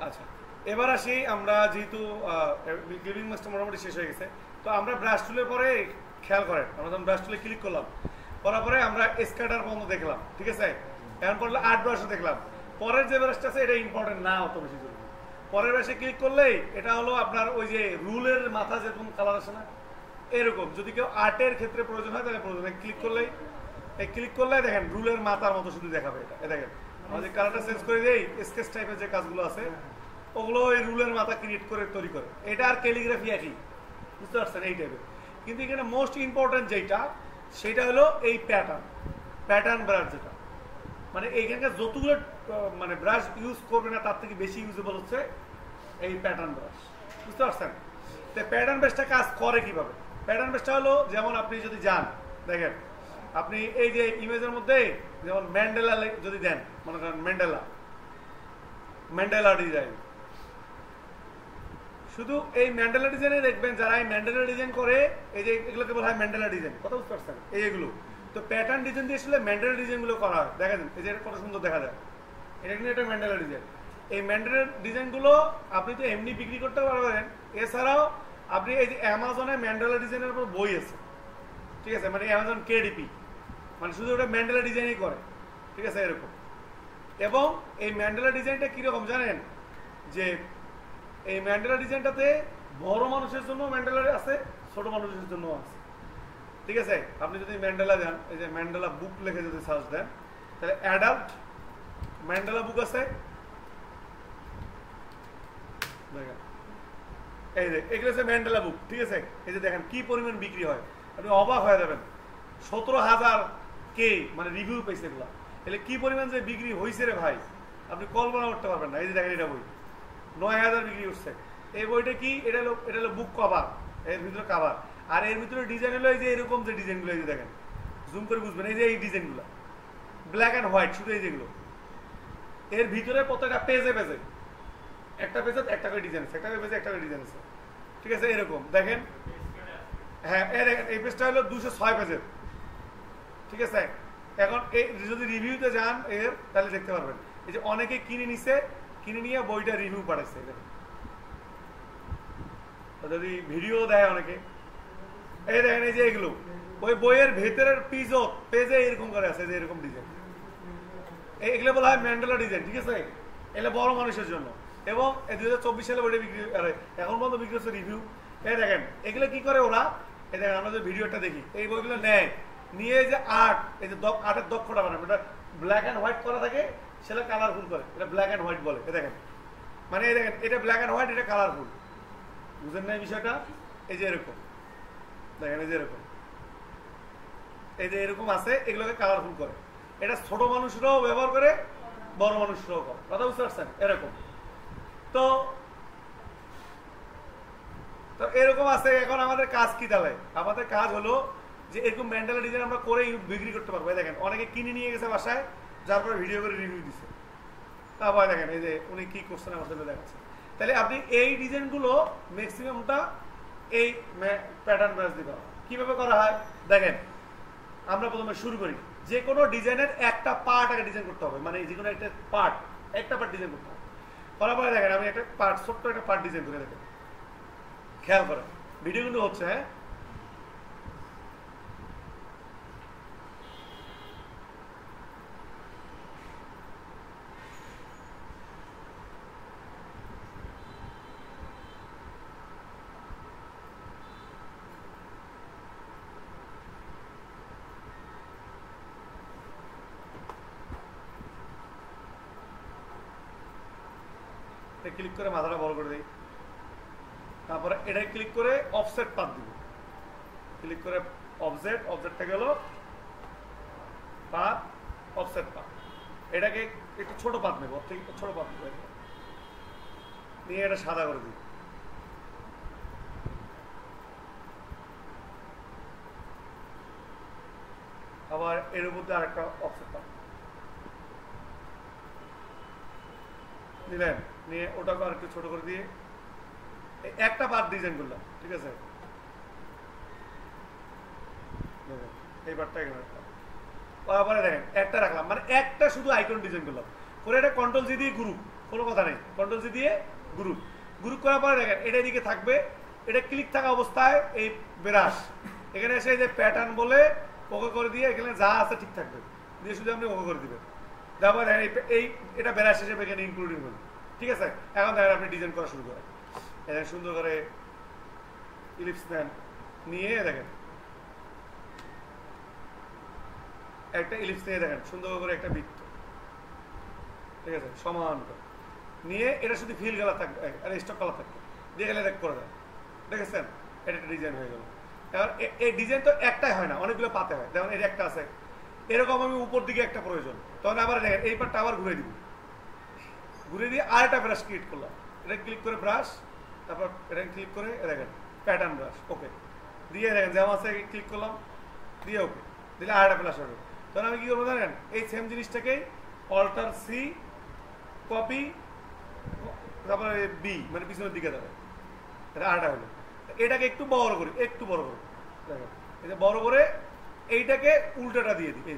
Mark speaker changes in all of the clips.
Speaker 1: আচ্ছা, এবার আসি আমরা যেহেতু গ্লিডিং মাছটা মোটামুটি শেষ হয়ে গেছে, তো আমরা ব্রাশ টুলের পরে খেয়াল করেন, আমরা যখন ব্রাশ টুলে ক্লিক করলাম, করার পরে আমরা স্ক্যাটার পর্যন্ত দেখলাম, ঠিক আছে? এখন করলে আর্ট ব্রাশও দেখলাম। পরের যে ব্রাশটা আছে এটা ইম্পর্টেন্ট না অত বেশি জরুরি। পরের ব্রাশে ক্লিক করলেই এটা হলো আপনার ওই যে রুলের মাথা যেরকম কালার আছে না, এরকম যদি কেউ আর্টের ক্ষেত্রে প্রয়োজন হয় তাহলে প্রয়োজন, ক্লিক করলেই দেখেন রুলের মাথার মতো শুধু দেখাবে। এটা দেখেন আমরা যে কালারটা চেঞ্জ করে দিই, স্কেচ টাইপের যে কাজগুলো আছে ওগুলো ওই রুলের মাথা ক্রিয়েট করে তৈরি করে। এটা আর ক্যালিগ্রাফি একই, বুঝতে পারছেন? এই টাইপের। কিন্তু এখানে মোস্ট ইম্পর্টেন্ট যেটা, সেটা হলো এই প্যাটার্ন ব্রাশ, যেটা মানে এইখানকার যতগুলো মানে ব্রাশ ইউজ করবে না তার থেকে বেশি ইউজেবল হচ্ছে এই প্যাটার্ন ব্রাশ, বুঝতে পারছেন? তো প্যাটার্ন ব্রাশটা কাজ করে কিভাবে? প্যাটার্ন ব্রাশটা হলো যেমন আপনি যদি যান, দেখেন আপনি এই যে ইমেজের মধ্যে যেমন ম্যান্ডেলা যদি দেন, মনে করেন ম্যান্ডেলা ডিজাইন, শুধু এই ম্যান্ডেলা ডিজাইনে দেখবেন যারা এই ম্যান্ডেলা ডিজাইন করে, এই যে এগুলোকে বলা হয় ম্যান্ডেলা ডিজাইন, কথা বুঝতে পারছেন? এই এগুলো তো প্যাটার্ন ডিজাইন দিয়ে আসলে ম্যান্ডেলা ডিজাইন গুলো করা হয়। দেখেন এই যে কত সুন্দর দেখা যায়, এটা কিন্তু এটা ম্যান্ডেলা ডিজাইন। এই ম্যান্ডেলা ডিজাইন গুলো আপনি তো এমনি বিক্রি করতে পারবেন, এছাড়াও আপনি এই যে অ্যামাজনে ম্যান্ডেলা ডিজাইনের উপর বই আছে, ঠিক আছে? মানে অ্যামাজন কেডিপি, মানে শুধু ওটা ম্যান্ডেলা ডিজাইনই করে, ঠিক আছে? এরকম। এবং এই ম্যান্ডেলা ডিজাইনটা কিরকম জানেন? যে এই ম্যান্ডেলা ডিজাইনটাতে বড় মানুষের জন্য ম্যান্ডেলা আছে, ছোট মানুষের জন্য আছে, ঠিক আছে? আপনি যদি ম্যান্ডেলা দেন, এই যে ম্যান্ডেলা বুক লিখে যদি সার্চ দেন, তাহলে অ্যাডাল্ট ম্যান্ডেলা বুক আছে, দেখেন এই যে এগুলো হচ্ছে ম্যান্ডেলা বুক, ঠিক আছে? এই যে দেখেন কি পরিমাণ বিক্রি হয়, আপনি অবাক হয়ে যাবেন। 17,000 কে মানে রিভিউ পেয়েছে এগুলা, তাহলে কি পরিমাণ যে বিক্রি হয়েছে রে ভাই, আপনি কল্পনা করতে পারবেন না। এই যে দেখেন এটা বই 9,000 বিক্রি করছে। এই বইটা কি? এটা হলো বুক কভার, এর ভিতরে কাভার, আর এর ভিতরে ডিজাইন হলো এই যে এরকম যে ডিজাইনগুলো, এই যে দেখেন জুম করে বুঝবেন, এই যে এই ডিজাইনগুলো ব্ল্যাক অ্যান্ড হোয়াইট, শুধু এই যেগুলো এর ভিতরে প্রত্যেকটা পেজে একটা পেজে একটা করে ডিজাইন আছে, একটা পেজে একটা করে ডিজাইন আছে, ঠিক আছে? এরকম দেখেন, হ্যাঁ এই পেজটা হলো 206 পেজের, ঠিক আছে? এখন এই যদি রিভিউতে যান এর, তাহলে দেখতে পারবেন এই যে অনেকে কিনে নিয়ে বইটা রিভিউ পাঠাচ্ছে। যদি ভিডিও দেয় অনেকে, এই দেখেন এই যে এগুলো ওই বইয়ের ভেতরের পেজে এরকম করে আছে, যে এরকম ডিজাইন, এগুলো বলা হয় ম্যান্ডেলা ডিজাইন, ঠিক আছে? এগুলো বড় মানুষের জন্য। এবং 2024 সালে বইটা বিক্রি, এখন পর্যন্ত বিক্রি হচ্ছে রিভিউ। এই দেখেন এগুলো কি করে ওরা, এই দেখেন আমরা যে ভিডিওটা দেখি, এই বইগুলো নিয়ে যে আর্ট, এই যে আর্টের দক্ষতা বানাবে, এটা ব্ল্যাক অ্যান্ড হোয়াইট করা থাকে, সেটা কালারফুল করে, এটা ব্ল্যাক অ্যান্ড হোয়াইট বলে। দেখেন মানে এই দেখেন এটা ব্ল্যাক অ্যান্ড হোয়াইট, এটা কালারফুল, বুঝেন না এই বিষয়টা? এই যে এরকম দেখেন, এই যে এরকম আছে, এগুলোকে কালারফুল করে। এটা ছোট মানুষরাও ব্যবহার করে, বড় মানুষরাও করে, কথা বুঝতে পারছেন? এরকম তো এরকম আছে। এখন আমাদের কাজ কি তাহলে? আমাদের কাজ হলো যে এরকম ম্যান্ডেলা ডিজাইন আমরা করে বিক্রি করতে পারবো। দেখেন অনেকে কিনে নিয়ে গেছে বাসায়, যার পরে ভিডিও করে রিভিউ দিচ্ছে। তারপরে দেখেন এই যে উনি কি করছেন আমাদের দেখাচ্ছে। তাহলে আপনি এই ডিজাইনগুলো ম্যাক্সিমামটা এই প্যাটার্ন ব্রাশ দিয়ে করা। কিভাবে করা হয় দেখেন, আমরা প্রথমে শুরু করি, যে কোনো ডিজাইনের একটা পার্ট আগে ডিজাইন করতে হবে, মানে যে কোনো একটা পার্ট ডিজাইন করতে হবে। করার পরে দেখেন আমি একটা পার্ট, ছোট্ট একটা পার্ট ডিজাইন করে, দেখেন খেয়াল করেন ভিডিও কিন্তু হচ্ছে, হ্যাঁ ক্লিক করে মাথাটা বড় করে দিই, তারপরে এটা ক্লিক করে অফসেট পাত দিব, ক্লিক করে অবজেক্টটা গেল পাত, অফসেট পাত, এটাকে একটু ছোট পাত নেব, ছোট পাত নিয়ে এটা সাদা করে দিই। আবার এর মধ্যে আরেকটা অফসেট পাত নিলেন, নিয়ে ওটাকে আর একটু ছোট করে দিয়ে একটা পার্ট ডিজাইন করলাম, ঠিক আছে? এই পার্টটা তারপরে দেখেন একটা রাখলাম, মানে একটা শুধু আইকন ডিজাইন করলাম, করে এটা কন্ট্রোল জি দিয়ে গ্রুপ, কোনো কথা নেই, কন্ট্রোল সি দিয়ে গ্রুপ। গ্রুপ করার পরে দেখেন এটা এদিকে থাকবে, এটা ক্লিক থাকা অবস্থায় এই ব্রাশ এখানে এসে যে প্যাটার্ন বলে ওকে করে দিয়ে এখানে যা আছে ঠিক থাকবে, দিয়ে শুধু আপনি ওকে করে দিবেন। তারপর এই এটা ব্রাশ হিসেবে এখানে ইনক্লুডিং হল, ঠিক আছে। এখন দেখেন আপনি ডিজাইন করা শুরু করেন, এখানে সুন্দর করে ইলিপস নেন, নিয়ে দেখেন একটা ইলিপস নিয়ে দেখেন সুন্দর করে একটা বৃত্ত, ঠিক আছে, সমান করে নিয়ে এটা শুধু ফিল কালার থাকবে আর স্টক কালার থাকবে, দিয়ে গেলে দেখ করে দেন, দেখেছেন এটা একটা ডিজাইন হয়ে গেল। এবার এই ডিজাইন তো একটাই হয় না, অনেকগুলো পাতে হয়। যেমন এটা একটা আছে, এরকম আমি উপর দিকে একটা প্রয়োজন, তখন আবার দেখেন এই পাটটা আবার ঘুরে দিব, ঘুরে দিয়ে আর একটা ব্রাশ ক্রিয়েট করলাম, এটা ক্লিক করে ব্রাশ, তারপর এটা ক্লিক করে দেখেন প্যাটার্ন ব্রাশ, ওকে দিয়ে দেখেন যেমন আছে ক্লিক করলাম, দিয়ে ওকে দিলে আর একটা ব্রাশ হবে। তখন আমি কি করবো জানেন, এই সেম জিনিসটাকেই অল্টার সি, কপি, তারপরে বি মানে পিছনের দিকে যাবে, এটা আরটা হলো। এটাকে একটু বড় করি, একটু বড় করো, দেখেন এটা বড় করে এইটাকে উল্টাটা দিয়ে দিই, এই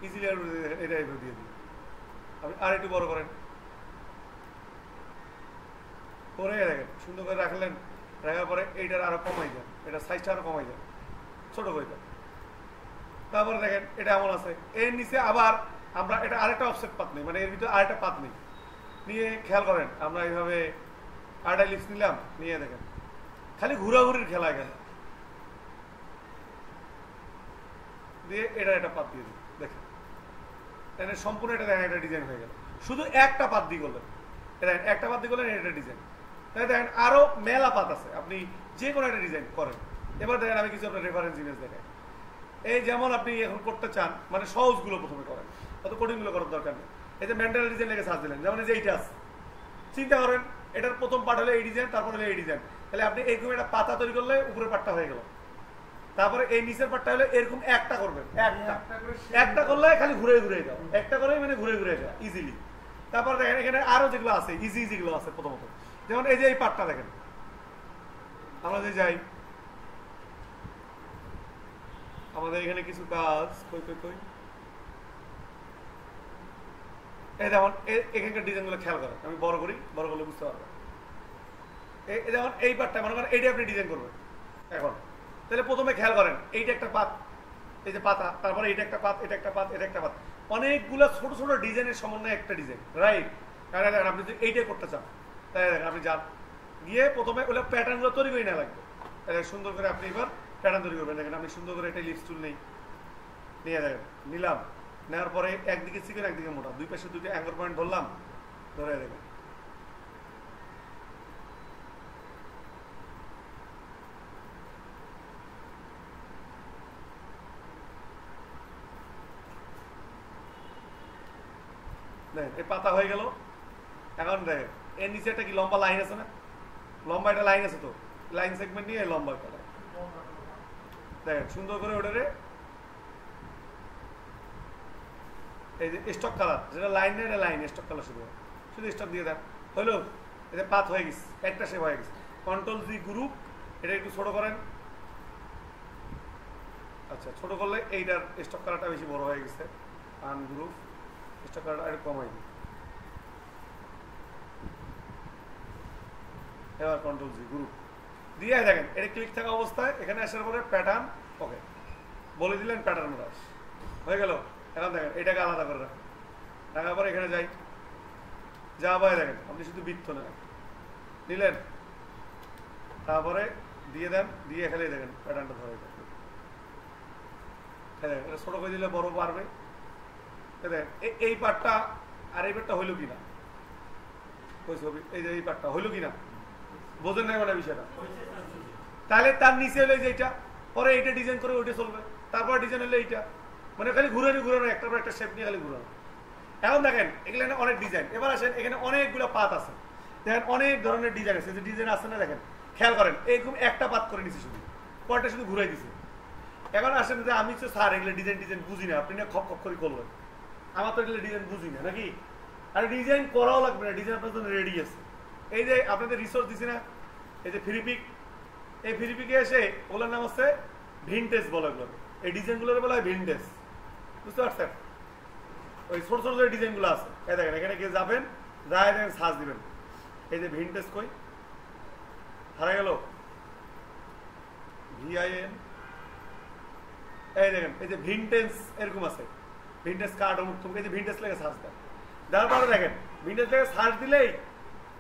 Speaker 1: ইজিলি এটা দিয়ে দিই। আপনি আর একটু বড় করেন, করে দেখেন সুন্দর করে রাখলেন, রাখার পরে এইটার আরো কমাই যান, এটা সাইজটা আরো কমাই যান, ছোট করে যান। তারপরে দেখেন এটা এমন আছে, এর নিচে আবার আমরা এটা আরেকটা অফসেট পাত নেই, মানে এর ভিতরে আরেকটা পাত নেই, নিয়ে খেয়াল করেন আমরা এইভাবে আরেকটা লিপস নিলাম, নিয়ে দেখেন খালি ঘোরাঘুরির খেলা এখানে, দিয়ে এটা একটা পাত দিয়ে দিই, দেখেন এখানে সম্পূর্ণ এটা দেখেন একটা ডিজাইন হয়ে গেল, শুধু একটা পাত দিয়ে করলেন, দেখেন একটা পাত দিয়ে করলেন এটা ডিজাইন। তাই দেখেন আরো মেলা পাত আছে, আপনি যে কোনো একটা ডিজাইন করেন। এবার দেখেন আমি কিছু আপনার রেফারেন্স ইমেজ দেখাই, এই যেমন আপনি এখন করতে চান, মানে সহজগুলো প্রথমে করেন, অত কঠিনগুলো করার দরকার নেই। এই যে মেন্টাল ডিজাইন লেগে সার্চ দিলেন, যেমন এই যে এইটা আছে, চিন্তা করেন এটার প্রথম পার্ট হলো এই ডিজাইন, তারপর হলো এই ডিজাইন, তাহলে আপনি এইরকম একটা পাতা তৈরি করলে উপরের পার্টটা হয়ে গেল, তারপরে এই নিচের পার্টটা হলো এরকম একটা করবেন, একটা করলে খালি ঘুরে ঘুরে যাও, একটা করে মানে ঘুরে ঘুরে যাও ইজিলি। তারপর দেখেন এখানে আরো যেগুলো আছে ইজি যেগুলো আছে প্রথমত, যেমন এই যে এই পার্টটা দেখেন, আমরা যে যাই আমাদের এখানে কিছু কাজ কই এই যেমন এখানকার ডিজাইন গুলো খেয়াল করেন, আমি বড় করি, বড় করলে বুঝতে পারবেন। যেমন এই পার্টটা মনে করেন এইটা আপনি ডিজাইন করবেন এখন, তাহলে প্রথমে খেয়াল করেন এইটা একটা পাত, এই যে পাতা, তারপরে এটা একটা পাত, এটা একটা পাত, এটা একটা পাত, অনেকগুলো ছোট ছোট ডিজাইনের সমন্বয়ে একটা ডিজাইন, রাইট। কারণ দেখেন আপনি যদি এইটাই করতে চান, তাই দেখেন আপনি যান গিয়ে প্রথমে ওগুলো প্যাটার্ন গুলো তৈরি করে নেওয়া লাগবে, সুন্দর করে আপনি এবার প্যাটার্ন তৈরি করবেন। দেখেন আমি সুন্দর করে একটা লিপস টুল নেই, নিয়ে দেখেন নিলাম, নেওয়ার পরে একদিকে চিকেন একদিকে মোটা, দুই পাশে দুইটা অ্যাঙ্গর পয়েন্ট ধরলাম, ধরে দেখেন দেখেন এই পাতা হয়ে গেল। এখন দেখেন এর নিচে একটা কি লম্বা লাইন আছে না, লম্বা একটা লাইন আছে, তো লাইন সেগমেন্ট নিয়ে লম্বা একটা লাইন দেখেন সুন্দর করে ওটারে এই যে স্টক কালার, যেটা লাইন নেই এটা লাইন স্টক কালার, শুধু স্টক দিয়ে দেন, হইলো এটা পাত হয়ে গেছে, একটা শেপ হয়ে গেছে। কন্ট্রোল জি গ্রুপ, এটা একটু ছোট করেন, আচ্ছা ছোট করলে এইটার স্টক কালারটা বেশি বড় হয়ে গেছে, আনগ্রুপ স্টক কালারটা একটু কমাই দিই। এবার কন্ট্রোল জি গ্রুপ দিয়ে দেখেন এটা ক্লিক থাকা অবস্থায় এখানে আসার পরে প্যাটার্ন, ওকে বলে দিলেন প্যাটার্ন ব্রাশ হয়ে গেল। এখন দেখেন এটাকে আলাদা করে রাখেন, রাখার পরে এখানে যাই, যা ভাই দেখেন আপনি শুধু বৃত্ত নেন, নিলেন, তারপরে দিয়ে দেন, দিয়ে খেলে দেখেন প্যাটার্নটা ধরে দেখেন এটা ছোট করে দিলে বড় পারবে। দেখেন এই পার্টটা আর এই পার্টটা হইলো কিনা, ওই ছবি এই যে এই পার্টটা হইলো কিনা বোঝেন নাই মানে বিষয়টা, তাহলে তার নিচে হলো যে এইটা, পরে এইটা ডিজাইন করে ওইটা চলবে, তারপর ডিজাইন হলো এইটা, মানে খালি ঘুরানো ঘুরানো একটার পর একটা শেপ নিয়ে খালি ঘুরানো। এখন দেখেন এগুলো অনেক ডিজাইন, এবার আসেন এখানে অনেকগুলো পাত আছে, দেখেন অনেক ধরনের ডিজাইন আছে, যে ডিজাইন আছে না দেখেন খেয়াল করেন এরকম একটা পাত করে নিছি, শুধু পরটা শুধু ঘুরাই দিছে। এখন আসেন যে আমি তো স্যার এগুলো ডিজাইন বুঝি না, আপনি না খপ খপ করে করলেন, আমার তো এগুলো ডিজাইন বুঝি না নাকি, আর ডিজাইন করাও লাগবে না, ডিজাইন আপনার জন্য রেডি আছে। এই যে আপনাদের রিসোর্স দিছি না, এই যে ফ্রিপিক, এই ফ্রিপিকে এসে ওগুলোর নাম হচ্ছে ভিনটেজ বলে, এগুলো এই ডিজাইনগুলোর বলা হয় ভিনটেজ, বুঝতে পারছেন? ওই ছোট ছোট যে ডিজাইনগুলো আছে এই দেখেন, এখানে গিয়ে যাবেন, যায় দেখেন সার্চ দিবেন, এই যে ভিনটেজ কই হারা গেল, VIN, এই দেখেন এই যে ভিনটেজ এরকম আছে, ভিনটেজ কার্ড অমুক তুমি, এই যে ভিনটেজ লেগে সার্চ দেন, দেওয়ার পরে দেখেন ভিনটেজ লেগে সার্চ দিলেই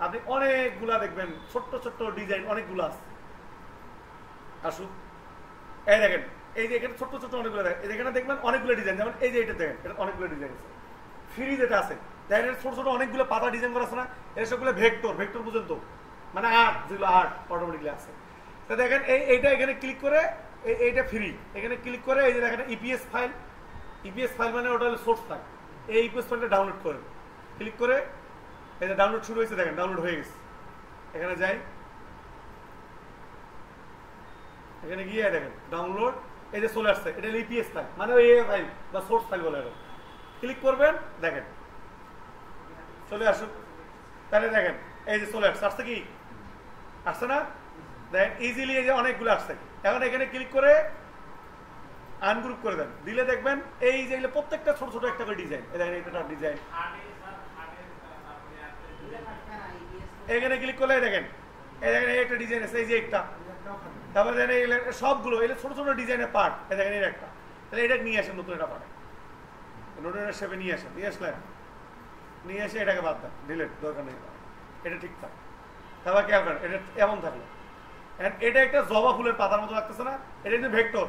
Speaker 1: আপনি অনেকগুলা দেখবেন, ছোট্ট ছোট্ট ডিজাইন অনেকগুলো আছে। আসুক, এই দেখেন এই যে এখানে ছোট্ট ছোট্ট অনেকগুলো দেখেন, এখানে দেখবেন অনেকগুলো ডিজাইন, যেমন এই যে এটা দেখেন, এটা অনেকগুলো ডিজাইন আছে। ফ্রি যেটা আছে দেখেন ছোট ছোট অনেকগুলো পাতা ডিজাইন করা আছে না, এর সবগুলো ভেক্টর, ভেক্টর পর্যন্ত মানে আর্ট, যেগুলো আর্ট অটোমেটিকলি আছে। তো দেখেন এইটা এখানে ক্লিক করে, এইটা ফ্রি, এখানে ক্লিক করে এই যে দেখেন ইপিএস ফাইল, ইপিএস ফাইল মানে ওটা হলো সোর্স ফাইল, এই ইপিএস ফাইলটা ডাউনলোড করেন, ক্লিক করে এই যে ডাউনলোড শুরু হয়েছে, দেখেন ডাউনলোড হয়ে গেছে। এখানে যাই, এখানে গিয়ে দেখেন ডাউনলোড, এই যে চলে আসছে, এটা ইপিএস ফাইল মানে ওই ফাইল বা সোর্স ফাইল বলে। ক্লিক করবেন দেখেন চলে আসুক, তাহলে দেখেন এই যে চলে আসছে, আসছে কি আসছে না, দেখেন ইজিলি এই যে অনেকগুলো আসছে। এখন এখানে ক্লিক করে আনগ্রুপ করে দেন, দিলে দেখবেন এই যে প্রত্যেকটা ছোট ছোট একটা করে ডিজাইন, দেখেন এটা ডিজাইন। এখানে ক্লিক করলে দেখেন এই দেখেন একটা ডিজাইন আছে, এই যে একটা, তারপরে দেখেন সবগুলো এই ছোট ছোট ডিজাইনের পার্ট, এই দেখেন এর একটা, তাহলে এটা নিয়ে আসেন, নতুন এটা পার্ট নতুন শেপে নিয়ে আসেন, নিয়ে আসলেন, নিয়ে এসে এটাকে বাদ দেন, ডিলেট দরকার নেই, এটা ঠিকঠাক। তারপর খেয়াল করেন এটা এমন থাকলো, এটা একটা জবা ফুলের পাতার মতো লাগতেছে না, এটা কিন্তু ভেক্টর,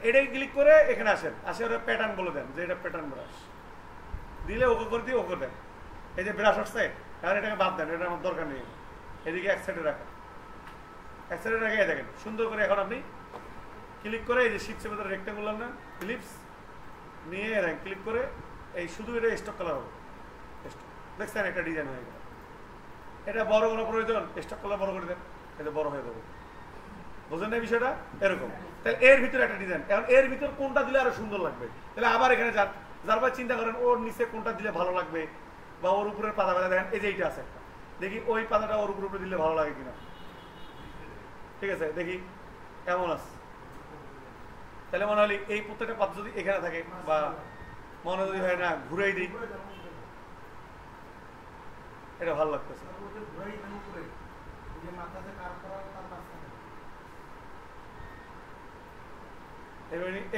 Speaker 1: এটাই ক্লিক করে এখানে আসেন, আসে ওরা প্যাটার্ন বলে দেন যে এটা প্যাটার্ন ব্রাশ, দিলে ওকে করে দিয়ে ওকে দেন, এই যে ব্রাশ আসছে, এখন এটাকে বাদ দেন, এটা আমার দরকার নেই, এদিকে এক সাইডে রাখেন, এক সাইডে রেখে দেখেন সুন্দর করে। এখন আপনি ক্লিক করে এই যে শিপসের ভেতরে রেক্টাঙ্গুলার না ফিলিপস নিয়ে দেখেন, ক্লিক করে এই শুধু এটা স্টক কালার হবে, দেখছেন একটা ডিজাইন হয়ে গেল। এটা বড় কোনো প্রয়োজন, স্টক কালার বড় করে দেন, এটা বড় হয়ে যাবে, বুঝলেন না বিষয়টা এরকম। তাহলে এর ভিতরে একটা ডিজাইন, এখন এর ভিতরে কোনটা দিলে আরো সুন্দর লাগবে, তাহলে আবার এখানে যান, যার পর চিন্তা করেন ওর নিচে কোনটা দিলে ভালো লাগবে, বা ওর উপরের পাতা পাতা দেখেন এই যে এইটা আছে একটা, দেখি ওই পাতাটা ওর উপরে দিলে ভালো লাগে কিনা, ঠিক আছে দেখি কেমন আছে। তাহলে মনে হলে এই প্রত্যেকটা পাতা যদি এখানে থাকে, বা মনে যদি হয় না ঘুরেই দিই, এটা ভালো লাগতেছে।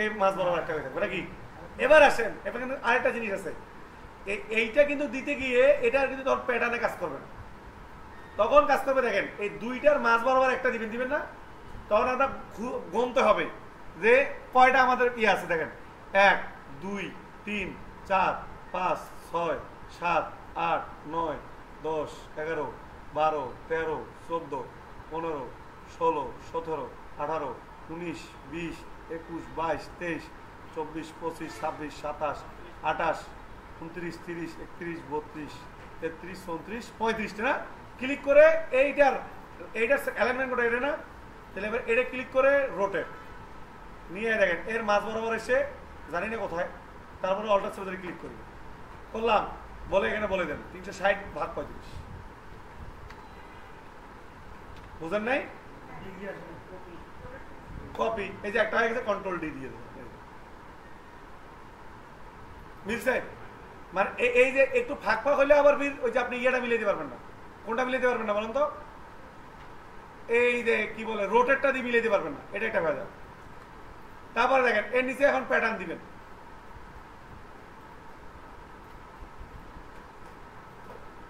Speaker 1: এই মাছ বরাবর একটা হয়ে থাকবে নাকি। এবার আসেন, এবার কিন্তু আরেকটা জিনিস আছে, এইটা কিন্তু দিতে গিয়ে এটার কিন্তু তখন প্যাটার্নে কাজ করবে না, তখন কাজ করবে দেখেন এই দুইটার মাছ বরাবর একটা দিবেন, দিবেন না, তখন আমরা গুনতে হবে যে কয়টা আমাদের ইয়ে আছে, দেখেন 1 2 3 4 5 6 7 8 9 10 11 12 13 14 15 16 17 18 19 20 21 22 23 24 25 26 27 28 29 30 31 32 33 34 35 না। ক্লিক করে এইটার অ্যালাইনমেন্ট করে এটা না, তাহলে এবার এটা ক্লিক করে রোটেট নিয়ে দেখেন এর মাঝ বরাবর এসে জানি না কোথায়, তারপরে অল্টার সেভেন ক্লিক করি, করলাম বলে এখানে বলে দেন 360 ভাগ 35, বুঝেন নাই, কপি, এই যে একটা হয়ে গেছে কন্ট্রোল ডি দিয়ে দেবেন, মিলছে, মানে এই যে একটু ফাঁক ফাঁক হলে আবার ওই যে আপনি ইয়েটা মিলিয়ে দিতে পারবেন না, কোনটা মিলিয়ে দিতে পারবেন না বলেন তো, এই যে কি বলে রোটেটটা দিয়ে মিলিয়ে দিতে পারবেন না, এটা একটা ভেজা। তারপরে দেখেন এর নিচে এখন প্যাটার্ন দিবেন,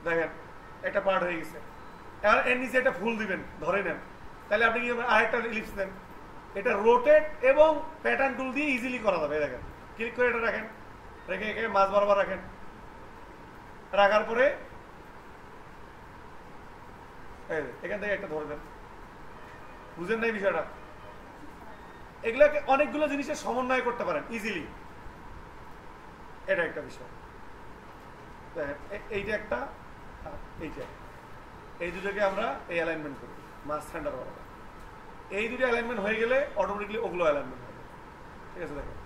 Speaker 1: দেখেন একটা পার্ট হয়ে গেছে, এবার এর নিচে একটা ফুল দিবেন, ধরে নেন, তাহলে আপনি কি আরেকটা ইলিপস দেন, এটা রোটেট এবং প্যাটার্ন টুল দিয়ে ইজিলি করা যাবে। দেখেন ক্লিক করে এটা রাখেন, রেখে এখানে মাছ বরাবর রাখেন, রাখার পরে এখান থেকে একটা ধরে দেন, বুঝেন না এই বিষয়টা, এগুলাকে অনেকগুলো জিনিসের সমন্বয় করতে পারেন ইজিলি, এটা একটা বিষয়। এইটা একটা, এইটা, এই দুটোকে আমরা এই অ্যালাইনমেন্ট করি মাছ স্ট্যান্ডার্ড বরাবর, এই দুটো অ্যালাইনমেন্ট হয়ে গেলে অটোমেটিকলি ওগুলো অ্যালাইনমেন্ট হবে, ঠিক আছে। দেখেন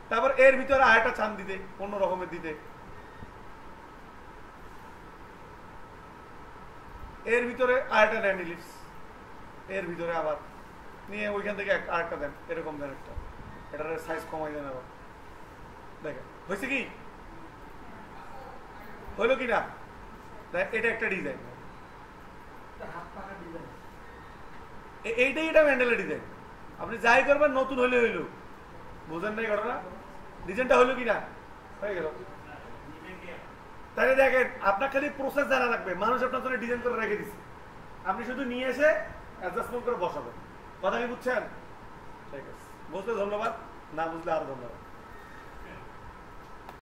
Speaker 1: তারপর এর ভিতরে আরেকটা চান দিতে, অন্য রকমের দিতে, এর ভিতরে আরেকটা নেন ইলিপস, এর ভিতরে আবার নিয়ে ওইখান থেকে আরেকটা দেন, এরকম দেন একটা, এটার সাইজ কমাই দেন আবার, দেখেন হয়েছে কি, হইলো কি না, এটা একটা ডিজাইন, এইটাই এটা ম্যান্ডেলের ডিজাইন। আপনি যাই করবেন নতুন হলে হইলো, বুঝেন নাই ঘটনা? ডিজাইনটা হলো কিনা হয়ে গেল। তাহলে দেখেন আপনার খালি প্রসেস জানা লাগবে, মানুষ আপনার জন্য ডিজাইন করে রেখে দিচ্ছে, আপনি শুধু নিয়ে এসে অ্যাডজাস্টমেন্ট করে বসাবেন। কথা কি বুঝছেন? ঠিক আছে, বুঝলে ধন্যবাদ, না বুঝলে আরো ধন্যবাদ।